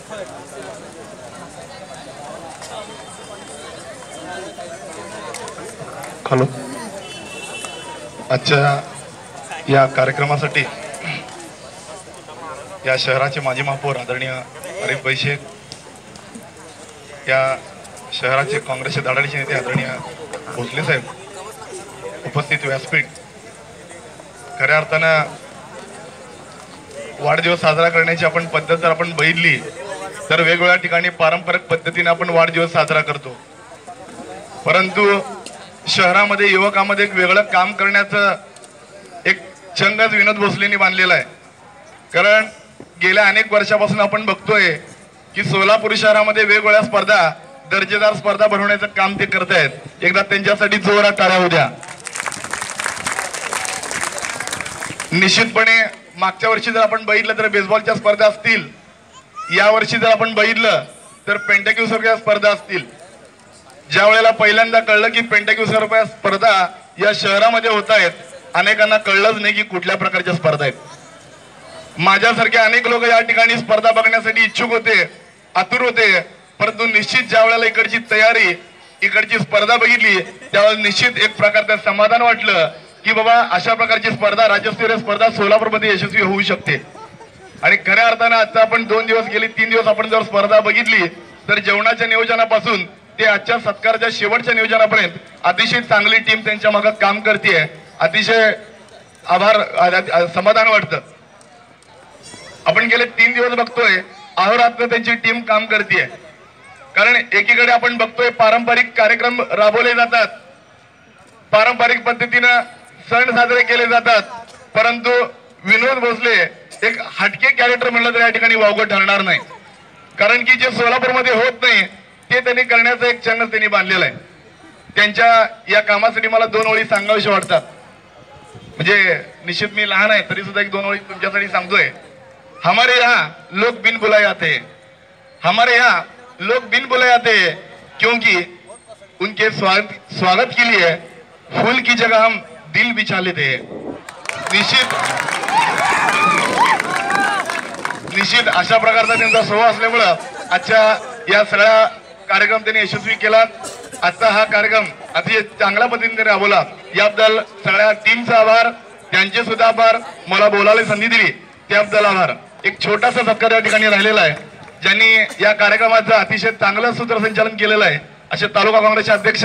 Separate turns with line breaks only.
Hello, आजच्या या कार्यक्रमासाठी या शहराचे माजी महापौर आदरणीय आरिफ भाई शेख, या शहराचे काँग्रेसचे धडाडीचे नेते आदरणीय भोसले साहेब, उपस्थित व्यासपीठ, खऱ्या अर्थानं वाढदिवस साजरा करण्याची आपण पद्धत जर आपण बघितली तर वेगवेगळ्या ठिकाणी पारंपरिक पद्धतीने आपण वाढदिवस साजरा करतो, परंतु शहरामध्ये युवकांमध्ये एक वेगळं काम करण्याचं एक छंदच विनोद भोसलेंनी बांधलेला आहे. कारण गेल्या अनेक वर्षापासून आपण बघतोय की सोलापूर शहरामध्ये वेगवेगळ्या स्पर्धा, दर्जेदार स्पर्धा भरवण्याचं काम ते करतायत. एकदा त्यांच्यासाठी जोरात टाळ्या होऊ द्या. निश्चितपणे मागच्या वर्षी जर आपण बघितलं तर बेसबॉलच्या स्पर्धा असतील, या वर्षी जर आपण बघितलं तर पेंटाक्यू सारख्या स्पर्धा असतील. ज्या वेळेला पहिल्यांदा कळलं की पेंटाक्यू सारख्या स्पर्धा या शहरामध्ये होत आहेत, अनेकांना कळलंच नाही की कुठल्या प्रकारच्या स्पर्धा आहेत. माझ्यासारखे अनेक लोक या ठिकाणी स्पर्धा बघण्यासाठी इच्छुक होते, आतुर होते, परंतु निश्चित ज्या वेळेला इकडची तयारी, इकडची स्पर्धा बघितली त्यावेळेला निश्चित एक प्रकारचं समाधान वाटलं की बाबा अशा प्रकारची स्पर्धा, राज्यस्तरीय स्पर्धा सोलापूरमध्ये यशस्वी होऊ शकते. आणि खऱ्या अर्थानं आता आपण 2 दिवस गेले, 3 दिवस आपण जर स्पर्धा बघितली तर जेवणाच्या नियोजनापासून ते आजच्या सत्काराच्या शेवटच्या नियोजनापर्यंत अतिशय चांगली टीम त्यांच्या मागे काम करते. अतिशय आभार, समाधान वाटतं. आपण गेले 3 दिवस बघतोय अहोरात्र त्यांची टीम काम करते. कारण एकीकडे आपण बघतोय पारंपरिक कार्यक्रम राबवले जातात, पारंपरिक पद्धतीनं सण साजरे केले जातात, परंतु विनोद भोसले एक हटके कॅरेक्टर म्हणलं तर या ठिकाणी वावगं ठरणार नाही. कारण की जे सोलापूरमध्ये होत नाही ते त्यांनी करण्याचा एक छंद त्यांनी बांधलेला आहे. त्यांच्या या कामासाठी मला 2 ओळी सांगाव्याशा वाटतात. म्हणजे निश्चित मी लहान आहे तरी सुद्धा एक 2 ओळी तुमच्यासाठी सांगतोय. हमारे यहाँ लोग बिन बुलाए आते हैं, हमारे यहाँ लोग बिन बुलाए आते हैं, क्योंकि उनके स्वागत के लिए फूल की जगह हम दिल बिछा लेते हैं. निश्चित अशा प्रकारचा त्यांचा स्वभाव असल्यामुळं आजच्या या सगळ्या कार्यक्रम त्यांनी यशस्वी केला. आजचा हा कार्यक्रम अतिशय चांगल्या पद्धतीने राबवला, याबद्दल सगळ्या टीमचा आभार, त्यांचे सुद्धा आभार. मला बोलायला संधी दिली त्याबद्दल आभार. एक छोटासा सत्कार या ठिकाणी राहिलेला आहे, ज्यांनी या कार्यक्रमाचं अतिशय चांगलं सूत्रसंचालन केलेलं आहे, असे तालुका काँग्रेसचे अध्यक्ष